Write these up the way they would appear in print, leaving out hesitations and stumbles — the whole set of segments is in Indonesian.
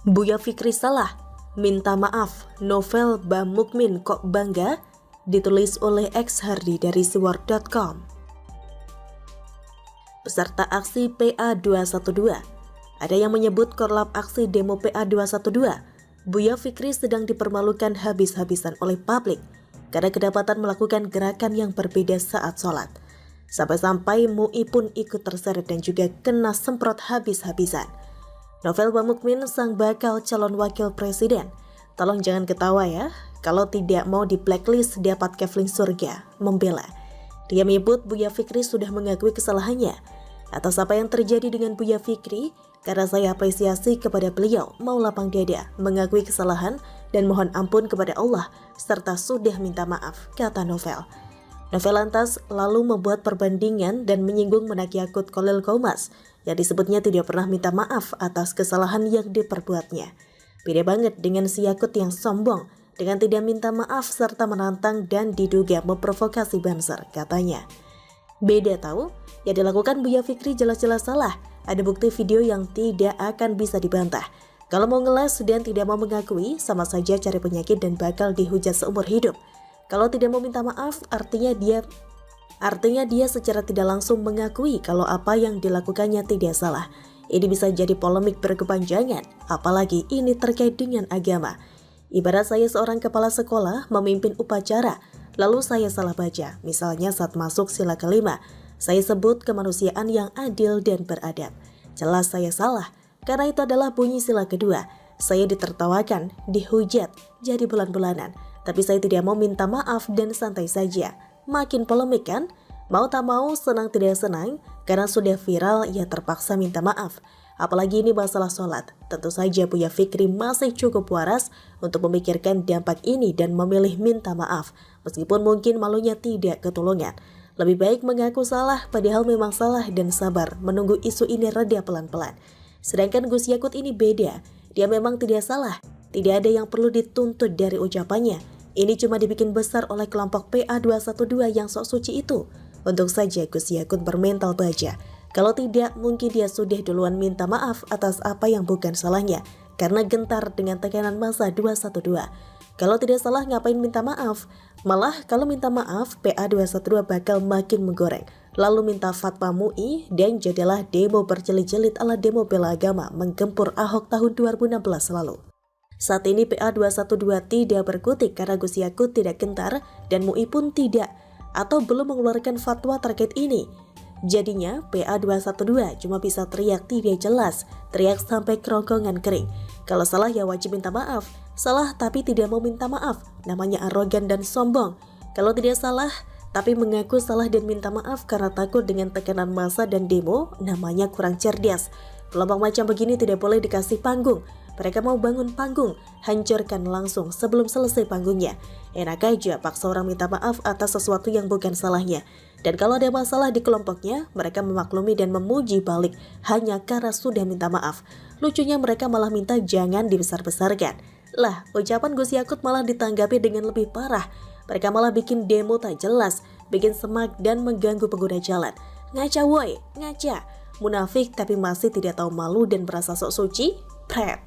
Buya Fikri salah, minta maaf, novel Bang Mukmin kok bangga, ditulis oleh X Hardi dari siwar.com. Peserta aksi PA212, ada yang menyebut korlap aksi demo PA212, Buya Fikri sedang dipermalukan habis-habisan oleh publik karena kedapatan melakukan gerakan yang berbeda saat sholat. Sampai-sampai MUI pun ikut terseret dan juga kena semprot habis-habisan. Novel Bang Mukmin sang bakal calon wakil presiden. Tolong jangan ketawa ya, kalau tidak mau di blacklist dapat kefling surga, membela. Dia menyebut Buya Fikri sudah mengakui kesalahannya. Atas apa yang terjadi dengan Buya Fikri, karena saya apresiasi kepada beliau mau lapang dada, mengakui kesalahan dan mohon ampun kepada Allah, serta sudah minta maaf, kata Novel. Novel lantas lalu membuat perbandingan dan menyinggung Menakyakut Khalil Qomas yang disebutnya tidak pernah minta maaf atas kesalahan yang diperbuatnya. Beda banget dengan si Yakut yang sombong dengan tidak minta maaf serta menantang dan diduga memprovokasi Banser, katanya. Beda tahu, yang dilakukan Buya Fikri jelas-jelas salah. Ada bukti video yang tidak akan bisa dibantah. Kalau mau ngeles dan tidak mau mengakui, sama saja cari penyakit dan bakal dihujat seumur hidup. Kalau tidak mau minta maaf, artinya dia secara tidak langsung mengakui kalau apa yang dilakukannya tidak salah. Ini bisa jadi polemik berkepanjangan, apalagi ini terkait dengan agama. Ibarat saya seorang kepala sekolah memimpin upacara, lalu saya salah baca, misalnya saat masuk sila kelima, saya sebut kemanusiaan yang adil dan beradab. Jelas saya salah, karena itu adalah bunyi sila kedua. Saya ditertawakan, dihujat, jadi bulan-bulanan. Tapi saya tidak mau minta maaf dan santai saja. Makin polemik kan? Mau tak mau, senang tidak senang, karena sudah viral ia terpaksa minta maaf. Apalagi ini masalah sholat. Tentu saja Buya Fikri masih cukup waras untuk memikirkan dampak ini dan memilih minta maaf. Meskipun mungkin malunya tidak ketulungan. Lebih baik mengaku salah padahal memang salah dan sabar menunggu isu ini reda pelan-pelan. Sedangkan Gus Yakut ini beda. Dia memang tidak salah. Tidak ada yang perlu dituntut dari ucapannya. Ini cuma dibikin besar oleh kelompok PA212 yang sok suci itu. Untung saja Gus Yakut bermental baja. Kalau tidak, mungkin dia sudah duluan minta maaf atas apa yang bukan salahnya. Karena gentar dengan tekanan massa 212. Kalau tidak salah ngapain minta maaf? Malah kalau minta maaf, PA212 bakal makin menggoreng. Lalu minta fatwa MUI dan jadilah demo berjelit-jelit ala demo bela agama menggempur Ahok tahun 2016 lalu. Saat ini PA212 tidak berkutik karena Gus Yakut tidak gentar dan MUI pun tidak atau belum mengeluarkan fatwa terkait ini. Jadinya PA212 cuma bisa teriak tidak jelas, teriak sampai kerongkongan kering. Kalau salah ya wajib minta maaf, salah tapi tidak mau minta maaf, namanya arogan dan sombong. Kalau tidak salah tapi mengaku salah dan minta maaf karena takut dengan tekanan massa dan demo, namanya kurang cerdas. Kelompok macam begini tidak boleh dikasih panggung. Mereka mau bangun panggung, hancurkan langsung sebelum selesai panggungnya. Enak aja paksa orang minta maaf atas sesuatu yang bukan salahnya. Dan kalau ada masalah di kelompoknya, mereka memaklumi dan memuji balik hanya karena sudah minta maaf. Lucunya mereka malah minta jangan dibesar-besarkan. Lah, ucapan Gus Yakut malah ditanggapi dengan lebih parah. Mereka malah bikin demo tak jelas, bikin semak dan mengganggu pengguna jalan. Ngaca woi, ngaca. Munafik tapi masih tidak tahu malu dan merasa sok suci? Pret.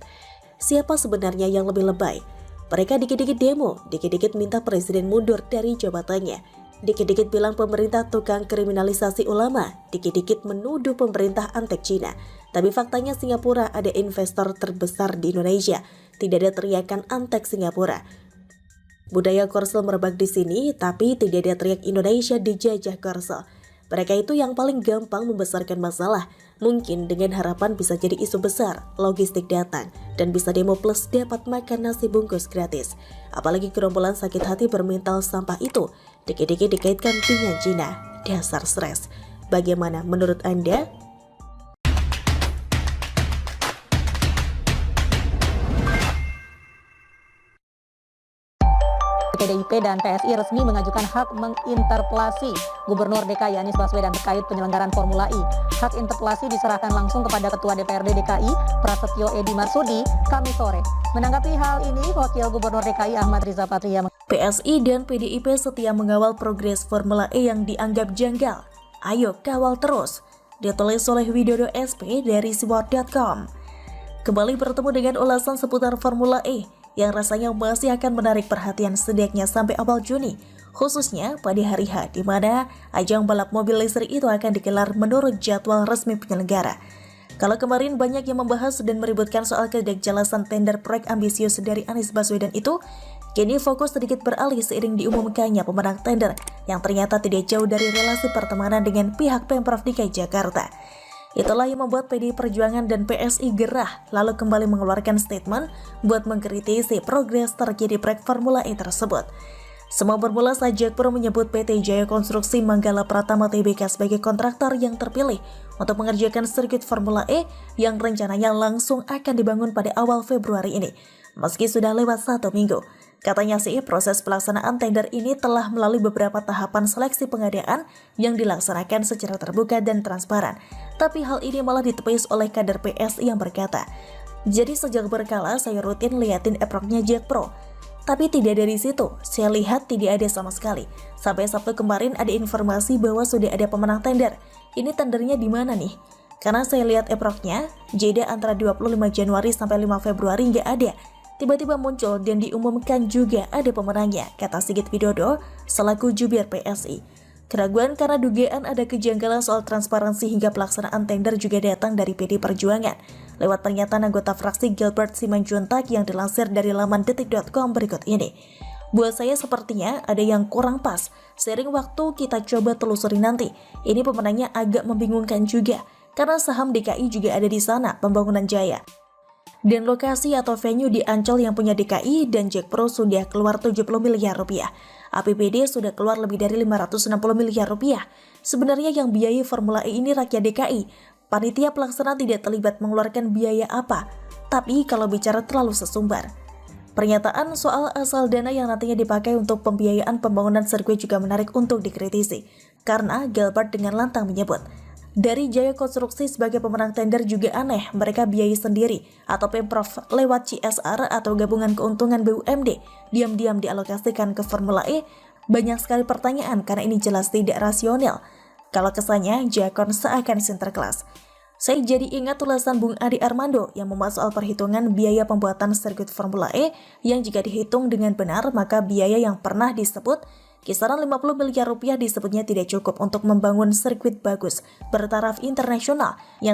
Siapa sebenarnya yang lebih lebay? Mereka dikit-dikit demo, dikit-dikit minta presiden mundur dari jabatannya, dikit-dikit bilang pemerintah tukang kriminalisasi ulama, dikit-dikit menuduh pemerintah antek Cina. Tapi faktanya Singapura ada investor terbesar di Indonesia, tidak ada teriakan antek Singapura. Budaya Korsel merebak di sini, tapi tidak ada teriak Indonesia dijajah Korsel. Mereka itu yang paling gampang membesarkan masalah. Mungkin dengan harapan bisa jadi isu besar, logistik datang, dan bisa demo plus dapat makan nasi bungkus gratis. Apalagi gerombolan sakit hati bermental sampah itu, dikit-dikit dikaitkan dengan Cina. Dasar stres. Bagaimana menurut Anda? PDIP dan PSI resmi mengajukan hak menginterpelasi Gubernur DKI Anies Baswedan terkait penyelenggaraan Formula E. Hak interpelasi diserahkan langsung kepada Ketua DPRD DKI Prasetyo Edy Marsudi Kamis sore. Menanggapi hal ini, Wakil Gubernur DKI Ahmad Riza Patria PSI dan PDIP setia mengawal progres Formula E yang dianggap janggal. Ayo kawal terus. Ditulis oleh Widodo SP dari siwar.com. kembali bertemu dengan ulasan seputar Formula E yang rasanya masih akan menarik perhatian setidaknya sampai awal Juni, khususnya pada hari H, di mana ajang balap mobil listrik itu akan digelar menurut jadwal resmi penyelenggara. Kalau kemarin banyak yang membahas dan meributkan soal ketidakjelasan tender proyek ambisius dari Anies Baswedan itu, kini fokus sedikit beralih seiring diumumkannya pemenang tender yang ternyata tidak jauh dari relasi pertemanan dengan pihak Pemprov DKI Jakarta. Itulah yang membuat PDI Perjuangan dan PSI gerah lalu kembali mengeluarkan statement buat mengkritisi progres terjadi proyek Formula E tersebut. Semua bermula saat Jack Pro menyebut PT Jaya Konstruksi Manggala Pratama Tbk sebagai kontraktor yang terpilih untuk mengerjakan sirkuit Formula E yang rencananya langsung akan dibangun pada awal Februari ini, meski sudah lewat 1 minggu. Katanya sih, proses pelaksanaan tender ini telah melalui beberapa tahapan seleksi pengadaan yang dilaksanakan secara terbuka dan transparan. Tapi hal ini malah ditepis oleh kader PSI yang berkata, "Jadi sejak berkala saya rutin liatin eproknya Jack Pro. Tapi tidak dari situ, saya lihat tidak ada sama sekali. Sampai Sabtu kemarin ada informasi bahwa sudah ada pemenang tender. Ini tendernya di mana nih? Karena saya lihat eproknya, jeda antara 25 Januari sampai 5 Februari nggak ada. Tiba-tiba muncul dan diumumkan juga ada pemenangnya," kata Sigit Widodo selaku jubir PSI. Keraguan karena dugaan ada kejanggalan soal transparansi hingga pelaksanaan tender juga datang dari PDI Perjuangan. Lewat pernyataan anggota fraksi Gilbert Simanjuntak yang dilansir dari laman detik.com berikut ini. "Buat saya sepertinya ada yang kurang pas. Seiring waktu kita coba telusuri nanti. Ini pemenangnya agak membingungkan juga, karena saham DKI juga ada di sana, Pembangunan Jaya. Dan lokasi atau venue di Ancol yang punya DKI dan Jack Pro sudah keluar 70 miliar rupiah. APBD sudah keluar lebih dari 560 miliar rupiah. Sebenarnya yang biayai Formula E ini rakyat DKI. Panitia pelaksana tidak terlibat mengeluarkan biaya apa. Tapi kalau bicara terlalu sesumbar." Pernyataan soal asal dana yang nantinya dipakai untuk pembiayaan pembangunan sirkuit juga menarik untuk dikritisi. Karena Gilbert dengan lantang menyebut, dari Jaya Konstruksi sebagai pemenang tender juga aneh, mereka biayai sendiri atau Pemprov lewat CSR atau gabungan keuntungan BUMD diam-diam dialokasikan ke Formula E. Banyak sekali pertanyaan karena ini jelas tidak rasional. Kalau kesannya Jakon seakan sinterklas. Saya jadi ingat ulasan Bung Adi Armando yang membahas soal perhitungan biaya pembuatan sirkuit Formula E yang jika dihitung dengan benar maka biaya yang pernah disebut kisaran 50 miliar rupiah disebutnya tidak cukup untuk membangun sirkuit bagus bertaraf internasional yang